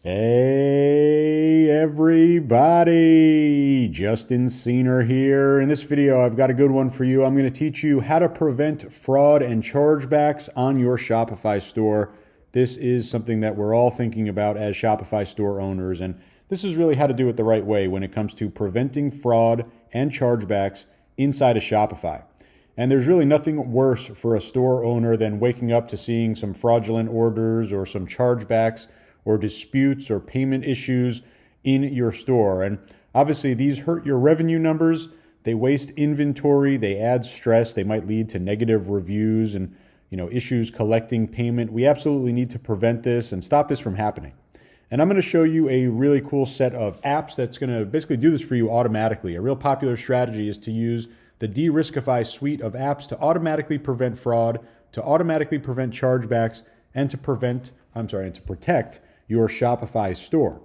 Hey everybody, Justin Senior here. In this video, I've got a good one for you. I'm going to teach you how to prevent fraud and chargebacks on your Shopify store. This is something that we're all thinking about as Shopify store owners, and this is really how to do it the right way when it comes to preventing fraud and chargebacks inside of Shopify. And there's really nothing worse for a store owner than waking up to seeing some fraudulent orders or some chargebacks or disputes or payment issues in your store. And obviously these hurt your revenue numbers, they waste inventory, they add stress, they might lead to negative reviews and issues collecting payment. We absolutely need to prevent this and stop this from happening. And I'm going to show you a really cool set of apps that's going to basically do this for you automatically. A real popular strategy is to use the DeRiskify suite of apps to automatically prevent fraud, to automatically prevent chargebacks, and to protect your Shopify store.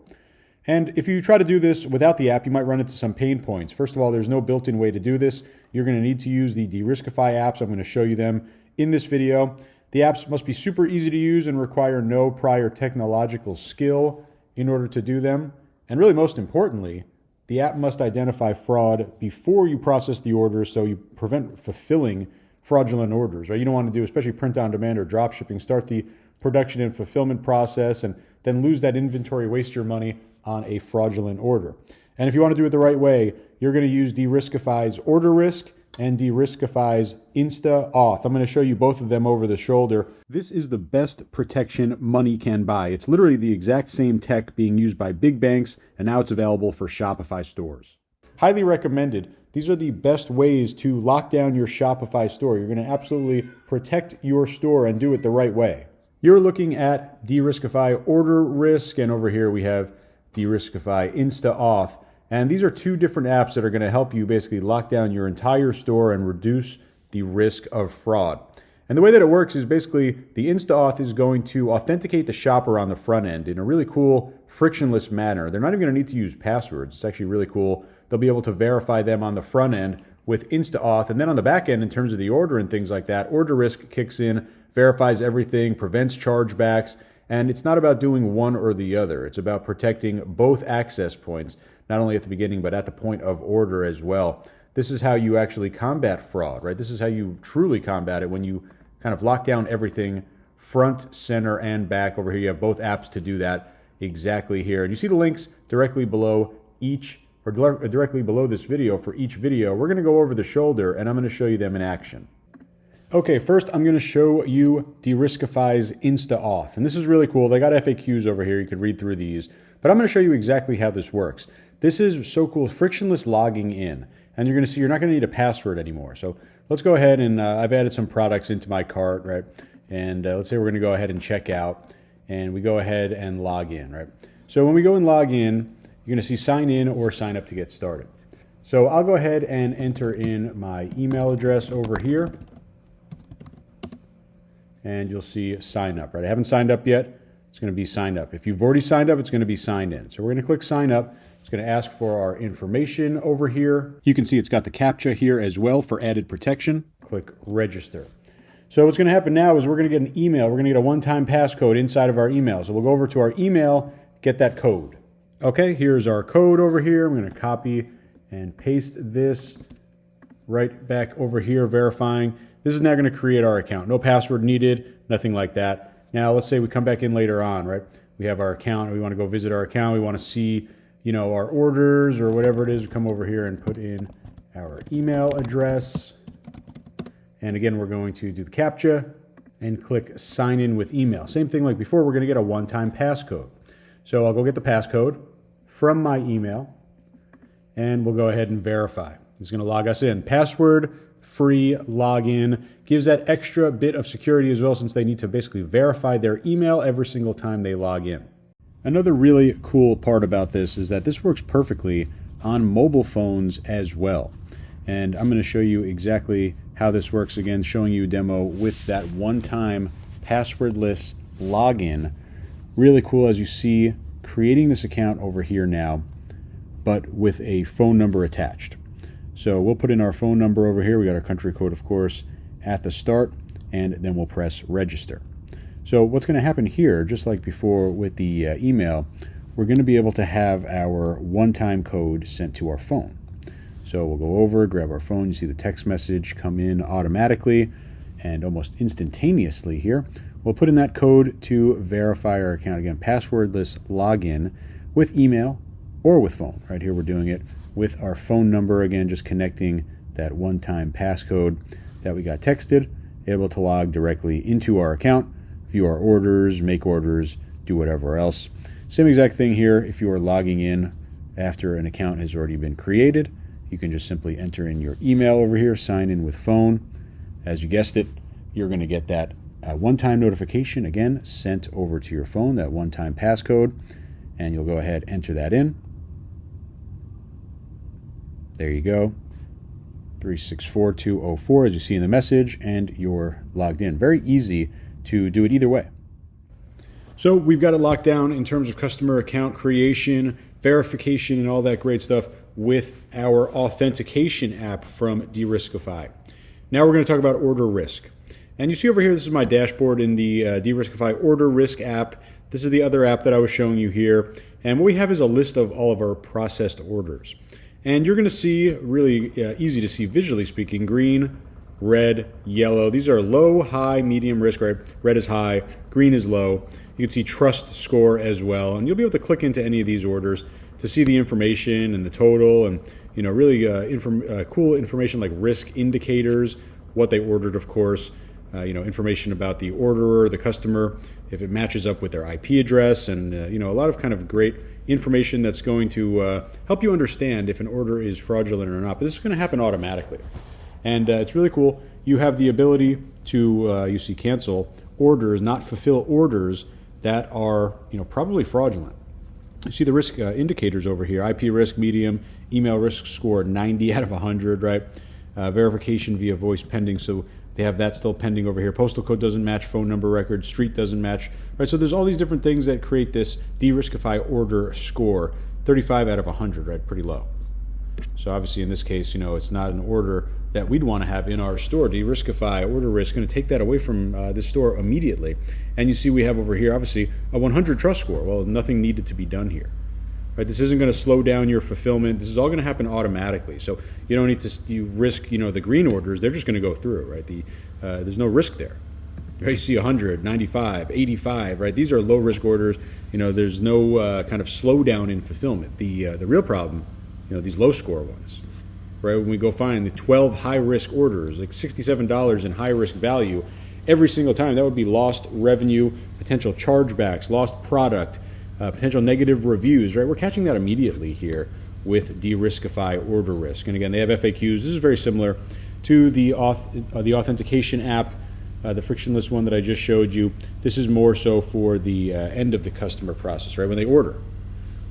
And if you try to do this without the app, you might run into some pain points. First of all, there's no built-in way to do this. You're going to need to use the DeRiskify apps. I'm going to show you them in this video. The apps must be super easy to use and require no prior technological skill in order to do them. And really, most importantly, the app must identify fraud before you process the order so you prevent fulfilling fraudulent orders, right? You don't want to do, especially print on demand or drop shipping, start the production and fulfillment process and then lose that inventory, waste your money on a fraudulent order. And if you want to do it the right way, you're going to use DeRiskify's OrderRisk and DeRiskify's instaauth. I'm going to show you both of them over the shoulder. This is the best protection money can buy. It's literally the exact same tech being used by big banks, and now it's available for Shopify stores. Highly recommended. These are the best ways to lock down your Shopify store. You're going to absolutely protect your store and do it the right way. You're looking at DeRiskify OrderRisk, and over here we have DeRiskify instaauth. And these are two different apps that are going to help you basically lock down your entire store and reduce the risk of fraud. And the way that it works is basically the instaauth is going to authenticate the shopper on the front end in a really cool, frictionless manner. They're not even going to need to use passwords. It's actually really cool. They'll be able to verify them on the front end with instaauth. And then on the back end, in terms of the order and things like that, OrderRisk kicks in, verifies everything, prevents chargebacks, and it's not about doing one or the other. It's about protecting both access points, not only at the beginning, but at the point of order as well. This is how you actually combat fraud, right? This is how you truly combat it when you kind of lock down everything front, center, and back. Over here, you have both apps to do that exactly here. And you see the links directly below directly below this video for each video. We're going to go over the shoulder, and I'm going to show you them in action. Okay, first I'm going to show you DeRiskify's instaauth. And this is really cool. They got FAQs over here. You could read through these. But I'm going to show you exactly how this works. This is so cool, frictionless logging in. And you're going to see you're not going to need a password anymore. So let's go ahead and I've added some products into my cart, right? And let's say we're going to go ahead and check out. And we go ahead and log in, right? So when we go and log in, you're going to see sign in or sign up to get started. So I'll go ahead and enter in my email address over here. And you'll see sign up, right? I haven't signed up yet. It's going to be signed up. If you've already signed up, it's going to be signed in. So we're going to click sign up. It's going to ask for our information over here. You can see it's got the CAPTCHA here as well for added protection. Click register. So what's going to happen now is we're going to get an email. We're going to get a one-time passcode inside of our email. So we'll go over to our email, get that code. Okay, here's our code over here. I'm going to copy and paste this right back over here, verifying. This is now going to create our account. No password needed, nothing like that. Now, let's say we come back in later on, right? We have our account. We want to go visit our account. We want to see, our orders or whatever it is. We come over here and put in our email address. And again, we're going to do the CAPTCHA and click sign in with email. Same thing like before, we're going to get a one-time passcode. So I'll go get the passcode from my email and we'll go ahead and verify. It's going to log us in. Password free login gives that extra bit of security as well, since they need to basically verify their email every single time they log in. Another really cool part about this is that this works perfectly on mobile phones as well. And I'm going to show you exactly how this works, again, showing you a demo with that one-time passwordless login. Really cool, as you see, creating this account over here now, but with a phone number attached. So we'll put in our phone number over here. We got our country code, of course, at the start, and then we'll press register. So what's going to happen here, just like before with the email, we're going to be able to have our one-time code sent to our phone. So we'll go over, grab our phone, you see the text message come in automatically and almost instantaneously here. We'll put in that code to verify our account. Again, passwordless login with email or with phone. Right here we're doing it with our phone number, again, just connecting that one-time passcode that we got texted, able to log directly into our account, view our orders, make orders, do whatever else. Same exact thing here. If you are logging in after an account has already been created, you can just simply enter in your email over here, sign in with phone. As you guessed it, you're going to get that one-time notification, again, sent over to your phone, that one-time passcode, and you'll go ahead, enter that in. There you go, 364204, as you see in the message, and you're logged in. Very easy to do it either way. So we've got it locked down in terms of customer account creation, verification, and all that great stuff with our authentication app from DeRiskify. Now we're going to talk about OrderRisk. And you see over here, this is my dashboard in the DeRiskify OrderRisk app. This is the other app that I was showing you here. And what we have is a list of all of our processed orders. And you're going to see, really easy to see visually speaking, green, red, yellow. These are low, high, medium risk, right? Red is high, green is low. You can see trust score as well. And you'll be able to click into any of these orders to see the information and the total and, you know, really cool information like risk indicators, what they ordered, of course, you know, information about the orderer, the customer, if it matches up with their IP address, and, you know, a lot of kind of great information that's going to help you understand if an order is fraudulent or not. But this is going to happen automatically. And it's really cool. You have the ability to, you see, cancel orders, not fulfill orders that are, you know, probably fraudulent. You see the risk indicators over here, IP risk, medium, email risk score 90 out of 100, right? Verification via voice pending, so they have that still pending over here. Postal code doesn't match, phone number record, street doesn't match, right? So there's all these different things that create this DeRiskify order score, 35 out of 100, right? Pretty low. So obviously in this case, you know, it's not an order that we'd want to have in our store. DeRiskify OrderRisk is going to take that away from this store immediately. And you see we have over here, obviously, a 100 trust score. Well, nothing needed to be done here. Right? This isn't going to slow down your fulfillment. This is all going to happen automatically. So you don't need to risk, you know, the green orders. They're just going to go through, right? There's no risk there. Right? You see 100, 95, 85, right? These are low risk orders. You know, there's no kind of slowdown in fulfillment. The real problem, you know, these low score ones, right? When we go find the 12 high risk orders, like $67 in high risk value every single time, that would be lost revenue, potential chargebacks, lost product, potential negative reviews, right? We're catching that immediately here with DeRiskify OrderRisk. And again, they have FAQs. This is very similar to the authentication app, the frictionless one that I just showed you. This is more so for the end of the customer process, right? When they order.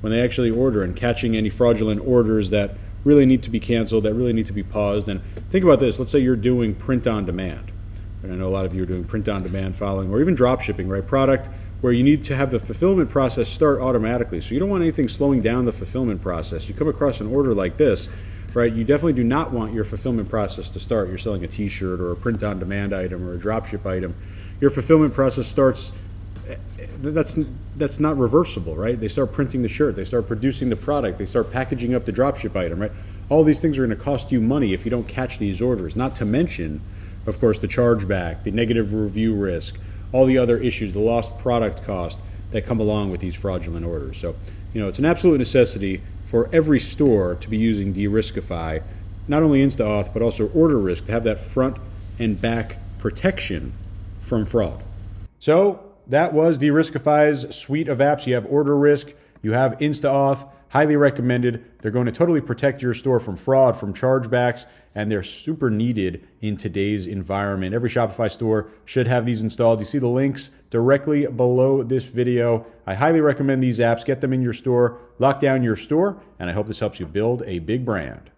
When they actually order, and catching any fraudulent orders that really need to be canceled, that really need to be paused. And think about this. Let's say you're doing print on demand. And I know a lot of you are doing print on demand following, or even drop shipping, right? Product where you need to have the fulfillment process start automatically. So you don't want anything slowing down the fulfillment process. You come across an order like this, right? You definitely do not want your fulfillment process to start. You're selling a t-shirt or a print on demand item or a drop ship item. Your fulfillment process starts, that's not reversible, right? They start printing the shirt, they start producing the product, they start packaging up the dropship item, right? All these things are going to cost you money if you don't catch these orders, not to mention, of course, the chargeback, the negative review risk, all the other issues, the lost product cost that come along with these fraudulent orders. So, you know, it's an absolute necessity for every store to be using DeRiskify, not only instaauth, but also OrderRisk, to have that front and back protection from fraud. So that was DeRiskify's suite of apps. You have OrderRisk, you have instaauth, highly recommended. They're going to totally protect your store from fraud, from chargebacks, and they're super needed in today's environment. Every Shopify store should have these installed. You see the links directly below this video. I highly recommend these apps. Get them in your store, lock down your store, and I hope this helps you build a big brand.